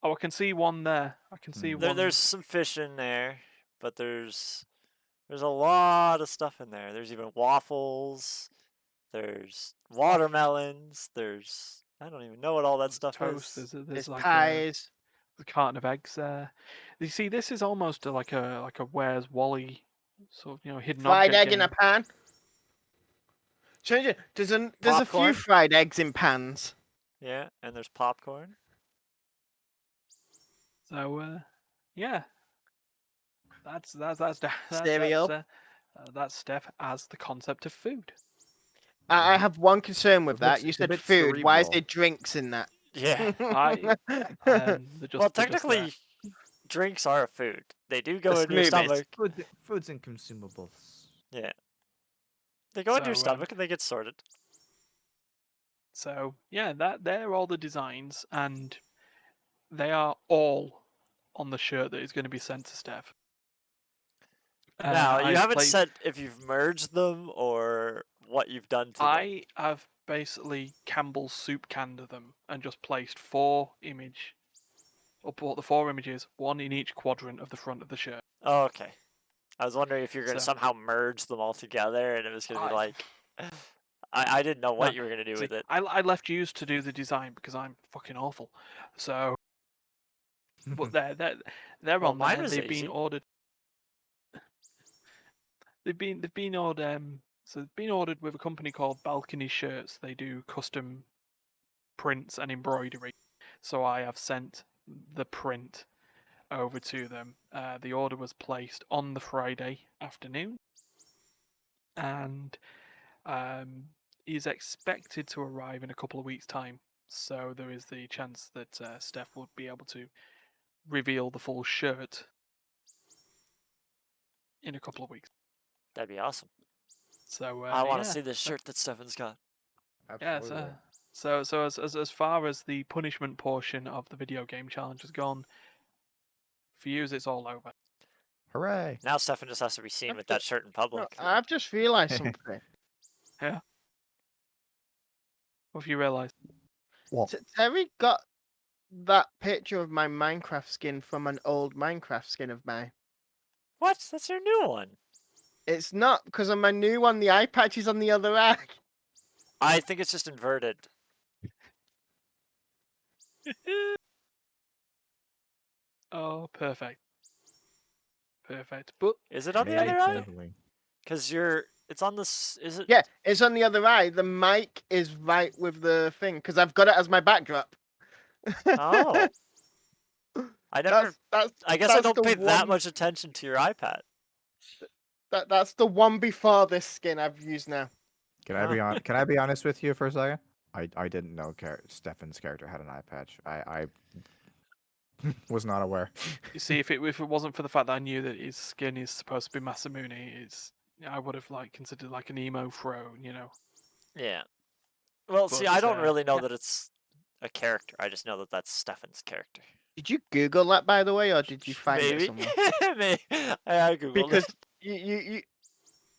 Oh, I can see one there. I can see one. There's some fish in there, but there's a lot of stuff in there. There's even waffles. There's watermelons. There's I don't even know what all that stuff toast. is. There's there's like pies. a carton of eggs there. You see, this is almost like a Where's Wally sort of hidden Fried object egg in a game. pan. There's a few Popcorn? fried eggs in pans. Yeah, and there's popcorn. So yeah, that's Cereal. that's Steph as the concept of food. I have one concern with It that. looks- You it's a said bit food. Why is cerebral. there drinks in that? Yeah. They're Well, they're just technically, there. drinks are a food. They do go into your smoothies. stomach. Foods and consumables. Yeah. They go into your So, stomach and they get sorted. So yeah, they're all the designs, and they are all on the shirt that is going to be sent to Steph. Now, you I've haven't placed- said if you've merged them or what you've done to them. I have basically Campbell's soup canned them and just placed 4 images, or bought the 4 images, one in each quadrant of the front of the shirt. Oh, okay. I was wondering if you're going to So- somehow merge them all together and it was going to be I- like... I didn't know what No, you were going to do See, with it. I left yous to do the design because I'm fucking awful. So, but they're Well, on mine there. was They've been easy. ordered. They've been ordered. So they've been ordered with a company called Balcony Shirts. They do custom prints and embroidery. So I have sent the print over to them. The order was placed on the Friday afternoon, and is expected to arrive in a couple of weeks' time. So there is the chance that Steph would be able to reveal the full shirt in a couple of weeks. That'd be awesome. So I want to yeah. see this shirt that Stefan's got. Yeah, Absolutely. so as far as the punishment portion of the video game challenge has gone, for you it's all over. Hooray! Now Stefan just has to be seen I've with that shirt in No, public. I've just realised something. What have you realised? Terry got that picture of my Minecraft skin from an old Minecraft skin of mine. What? That's your new one. It's not because on my new one, the eye patch is on the other eye. I think it's just inverted. Oh, perfect. But Is it on the Maybe other eye? labeling. Because it's on this. Is it? Yeah, it's on the other eye. The mic is right with the thing because I've got it as my backdrop. Oh. I never. That's I guess I that's don't the pay that one- much attention to your iPad. that's the one before this skin I've used now. Can I be on? Can I be honest with you for a second? I didn't know Stefan's character had an eye patch. Was not aware. You see, if it wasn't for the fact that I knew that his skin is supposed to be Masamune, I would have considered like an emo throne, Yeah. Well, see, But, I don't really know yeah. that it's a character. I just know that that's Stefan's character. Did you Google that, by the way, or did you find it Maybe. somewhere? Maybe. I googled Because it.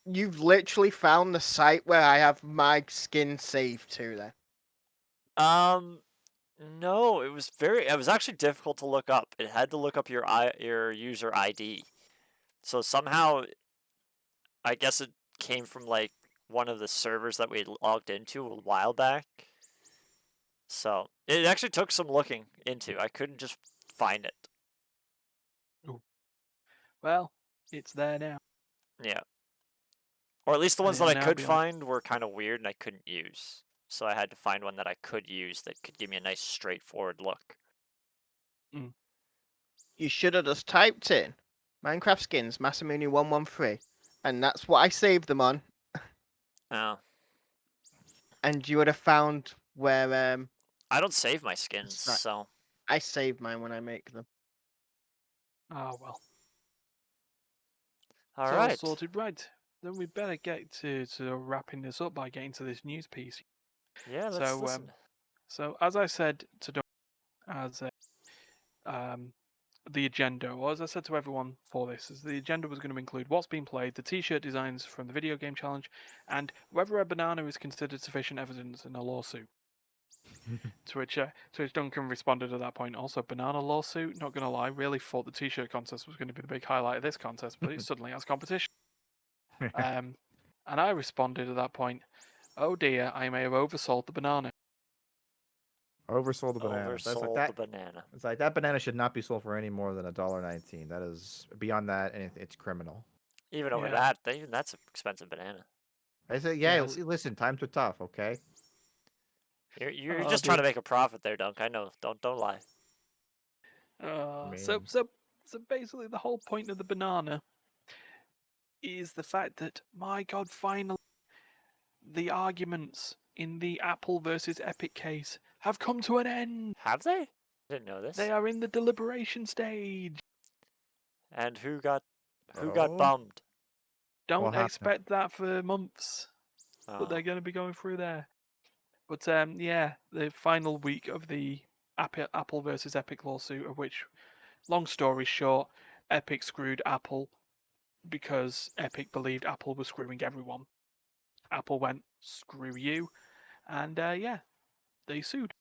you've literally found the site where I have my skin saved to there. No, it was actually difficult to look up. It had to look up your user ID. So somehow, I guess it came from like one of the servers that we logged into a while back. So it actually took some looking into. I couldn't just find it. Well, it's there now. Yeah. Or at least the And ones that it'll I now could be on- find were kind of weird and I couldn't use. So I had to find one that I could use that could give me a nice straightforward look. You should have just typed in Minecraft skins Masamune 113, and that's what I saved them on. Oh. And you would have found where I don't save my skins, right. so I save mine when I make them. Oh well. all It's right. all sorted, right? Then we better get to wrapping this up by getting to this news piece. Yeah, let's So, listen. So as I said to Don, as the agenda, or as I said to everyone for this, is the agenda was going to include what's been played, the T-shirt designs from the video game challenge, and whether a banana is considered sufficient evidence in a lawsuit. To which Duncan responded at that point, also, banana lawsuit? Not going to lie, really thought the T-shirt contest was going to be the big highlight of this contest, but it suddenly has competition. And I responded at that point, oh dear, I may have oversold the banana. Oversold the banana. That's like Oversold that. the banana. It's like that banana should not be sold for any more than $1.19. That is beyond that, and it's criminal. Even over Yeah. that, even that's an expensive banana. I said, yeah, Yes. listen, times are tough, okay? You're Oh, just trying to dear. make a profit there, Dunk. I know. Don't lie. So mean- so basically, the whole point of the banana is the fact that, my God, finally, the arguments in the Apple versus Epic case have come to an end. Have they? I didn't know this. They are in the deliberation stage. And who got Oh. bummed? Don't happened? expect that for months, but Oh. they're going to be going through there. But yeah, the final week of the Apple versus Epic lawsuit, of which, long story short, Epic screwed Apple because Epic believed Apple was screwing everyone. Apple went, screw you, and yeah, they sued.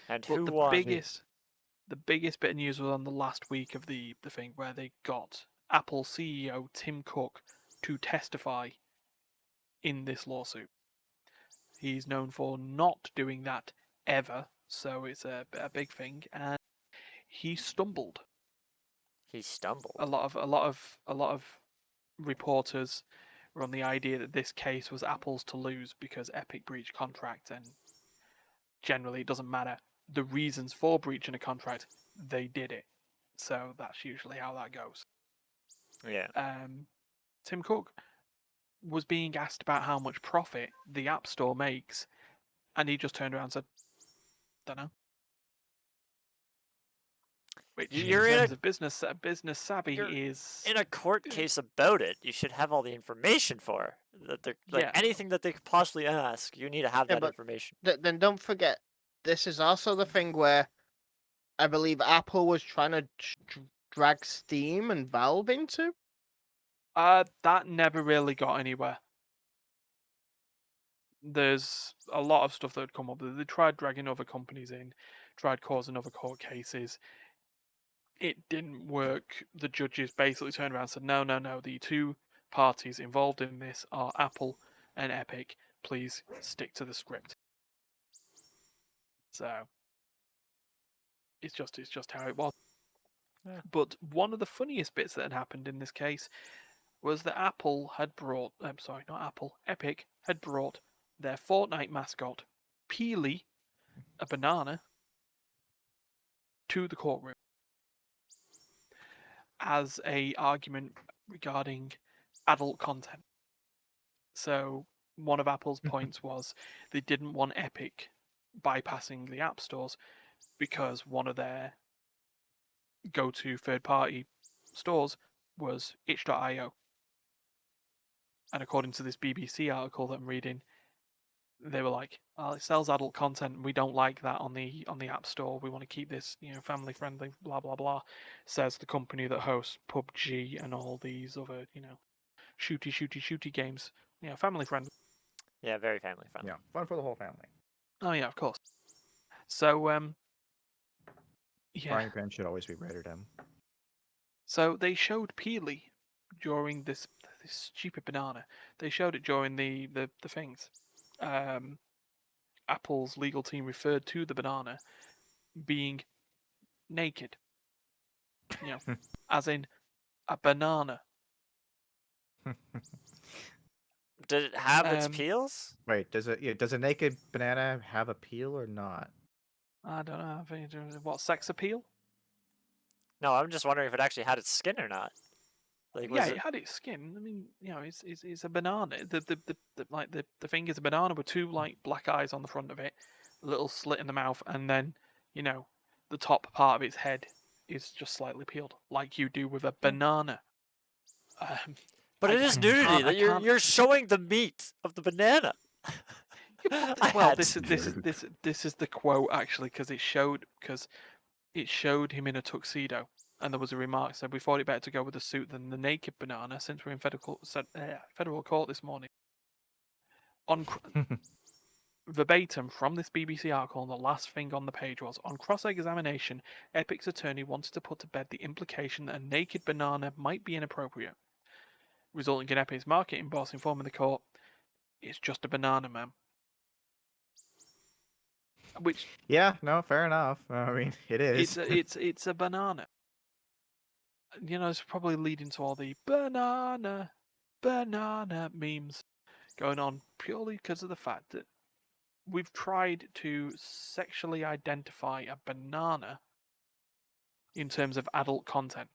And But who the won? biggest bit of news was on the last week of the thing, where they got Apple CEO Tim Cook to testify in this lawsuit. He's known for not doing that ever, so it's a big thing, and he stumbled. He stumbled. A lot of reporters were on the idea that this case was Apple's to lose because Epic breached contract, and generally it doesn't matter the reasons for breaching a contract, they did it. So that's usually how that goes. Yeah. Tim Cook was being asked about how much profit the App Store makes, and he just turned around and said, "Don't know." Which, You're in in terms a- of business savvy, you're is In a court case about it, you should have all the information for that. They're like Yeah. anything that they could possibly ask. You need to have Yeah, that but information. Then don't forget, this is also the thing where I believe Apple was trying to drag Steam and Valve into. that never really got anywhere. There's a lot of stuff that had come up. They tried dragging other companies in, tried causing other court cases. It didn't work. The judges basically turned around and said, no, the two parties involved in this are Apple and Epic. Please stick to the script. So it's just how it was. Yeah. But one of the funniest bits that had happened in this case was that Epic had brought their Fortnite mascot, Peely, a banana, to the courtroom as a argument regarding adult content. So one of Apple's points was they didn't want Epic bypassing the app stores because one of their go-to third-party stores was itch.io. And according to this BBC article that I'm reading, they were like, "Oh, it sells adult content. We don't like that on the App Store. We want to keep this, family friendly." Blah blah blah. Says the company that hosts PUBG and all these other, shooty games. Family friendly. Yeah, very family friendly. Yeah, fun for the whole family. Oh yeah, of course. So yeah. Frying pan should always be rated M. So they showed Peely during this stupid banana. They showed it during the things. Apple's legal team referred to the banana being naked. As in a banana. Did it have its Um, peels? Wait, does a naked banana have a peel or not? I don't know. I think what sex appeal? No, I'm just wondering if it actually had its skin or not. Like, Yeah, was it had its skin. I mean, it's a banana. The thing is a banana with two like black eyes on the front of it, a little slit in the mouth, and then the top part of its head is just slightly peeled, like you do with a banana. But it is nudity. That you're showing the meat of the banana. Well, this is the quote actually, because it showed him in a tuxedo, and there was a remark said we thought it better to go with a suit than the naked banana since we're in federal court this morning. On verbatim from this BBC article, and the last thing on the page was, on cross-examination, Epic's attorney wanted to put to bed the implication that a naked banana might be inappropriate, resulting in Epic's marketing boss informing the court, "It's just a banana, ma'am." Which Yeah, no, fair enough. I mean, it is. it's a banana. It's probably leading to all the banana memes going on purely because of the fact that we've tried to sexually identify a banana in terms of adult content.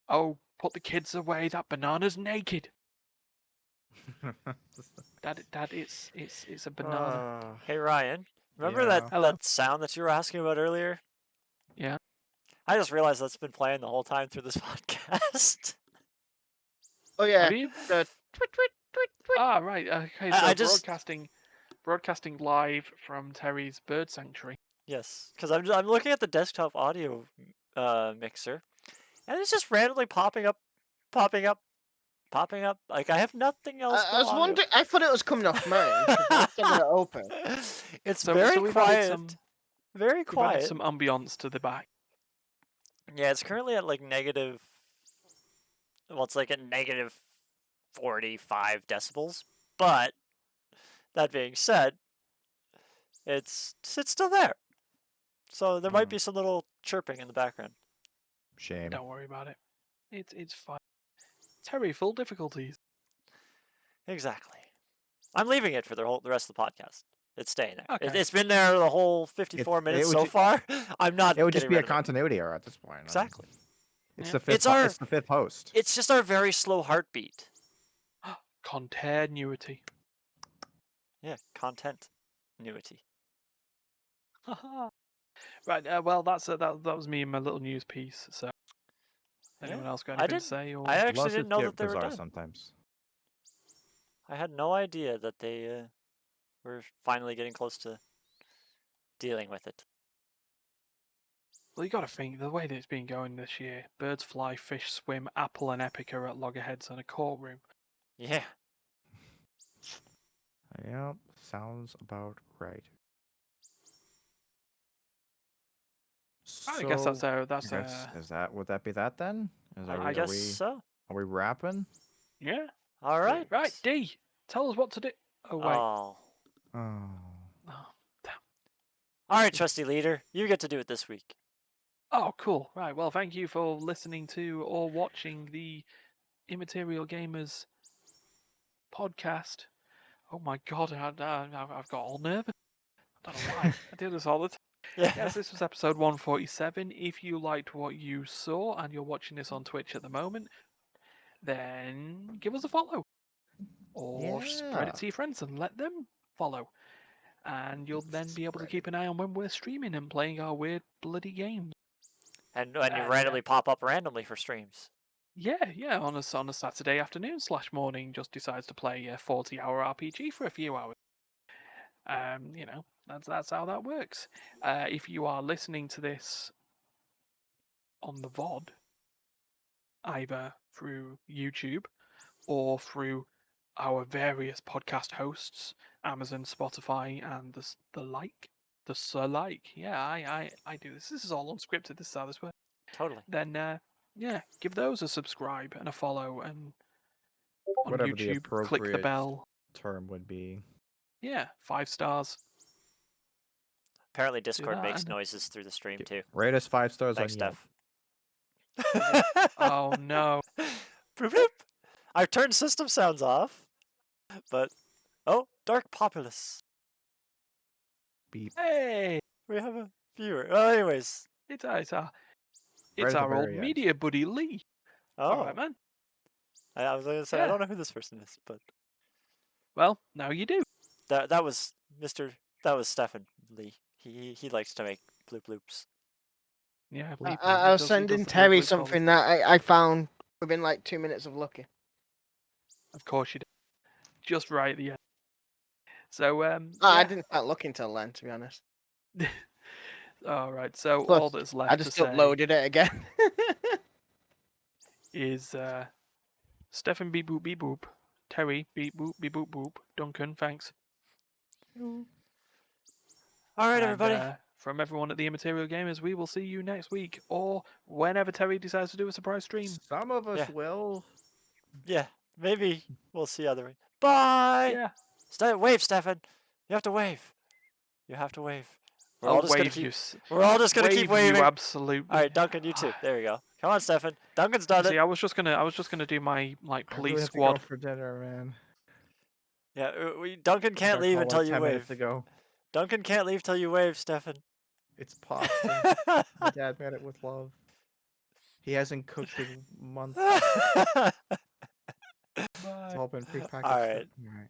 Oh, put the kids away, that banana's naked. Dad, it's a banana. Hey Ryan, remember Yeah. that sound that you were asking about earlier? Yeah. I just realized that's been playing the whole time through this podcast. Oh yeah. Have you? The tweet, tweet, tweet, tweet. Ah, right. Okay, so I just broadcasting live from Terry's bird sanctuary. yes, because I'm looking at the desktop audio mixer, and it's just randomly popping up. Like I have nothing else. I was wondering. I thought it was coming off mine. 'Cause I still got it open. It's So very we've quiet. added some, Very we've quiet. added some ambiance to the back. Yeah, it's currently at like negative. Well, it's like at negative 45 decibels. But that being said, it's still there. So there might be some little chirping in the background. Shame. Don't worry about it. It's fine. Terry, full difficulties. Exactly. I'm leaving it for the rest of the podcast. It's staying there. Okay. It's been there the whole 54 minutes so far. I'm not. It would just getting be a rid of it. continuity error at this point. I mean, Exactly. It's Yeah. the fifth. It's the fifth host. It's just our very slow heartbeat. Continuity. Yeah, content annuity. Right. Well, that was me and my little news piece. So, anyone else got anything to say? Or I actually Lawsuits didn't know get that they were bizarre done. sometimes. I had no idea that they were finally getting close to dealing with it. well, you got to think the way that it's been going this year: birds fly, fish swim, Apple and Epic are at loggerheads in a courtroom. Yeah. Yep, sounds about right. I guess that's would that be that then? I guess so. Are we wrapping? yeah. All right. Right, D, tell us what to do. Oh wait. Oh. Oh. Oh, damn. All right, trusty leader, you get to do it this week. Oh, cool. Right. Well, thank you for listening to or watching the Immaterial Gamers podcast. Oh my god, I've got all nervous. I don't know why. I do this all the time. Yeah. Yes, this was episode 147. If you liked what you saw and you're watching this on Twitch at the moment, then give us a follow. Or spread it to your friends and let them follow. and you'll then be able to keep an eye on when we're streaming and playing our weird bloody games. And you And, randomly pop up randomly for streams. Yeah, on a Saturday afternoon / morning, just decides to play a 40-hour RPG for a few hours. That's how that works. If you are listening to this on the VOD, either through YouTube or through our various podcast hosts, Amazon, Spotify, and the like. Yeah, I do this. This is all unscripted. This is how this works. Totally. Then give those a subscribe and a follow, and on Whatever the YouTube, click the appropriate bell. term would be. Yeah, 5 stars. Apparently Discord that makes and- noises through the stream too. Rate us 5 stars Thanks, on Yelp. Steph. Oh no. Bloop, bloop. I've turned system sounds off, but Dark Populace. Beep. Hey, We have a viewer. Well, anyways. it's our at the old very end. media buddy Lee. All Oh, right, man. I was gonna say I Yeah. don't know who this person is, but Well, now you do. that was Stefan Lee. He likes to make bloop bloops. Yeah, I was sending Terry something that I found within like 2 minutes of looking. Of course you did. Just right at the end. So I didn't start looking till then, to be honest. All right. So Plus, all that's left I to just say uploaded it again. is Stefan beep boop, Terry beep boop, Duncan, thanks. All right, And, everybody. from everyone at the Immaterial Gamers, we will see you next week or whenever Terry decides to do a surprise stream. Some of us Yeah. will. Yeah, maybe we'll see other. Bye. Yeah. Wave, Stefan. You have to wave. You have to wave. We're I'll all just gonna wave keep. you. We're all just gonna keep waving. You absolute. All right, Duncan, you too. There we go. Come on, Stefan. Duncan's done See, it. I was just gonna do my like I really police have to squad. go for dinner, man. Yeah, Duncan can't leave until you 10 minutes wave. ago. Duncan can't leave till you wave, Stefan. It's pasta. My dad made it with love. He hasn't cooked in months. Bye. It's all been prepackaged. All right. All right.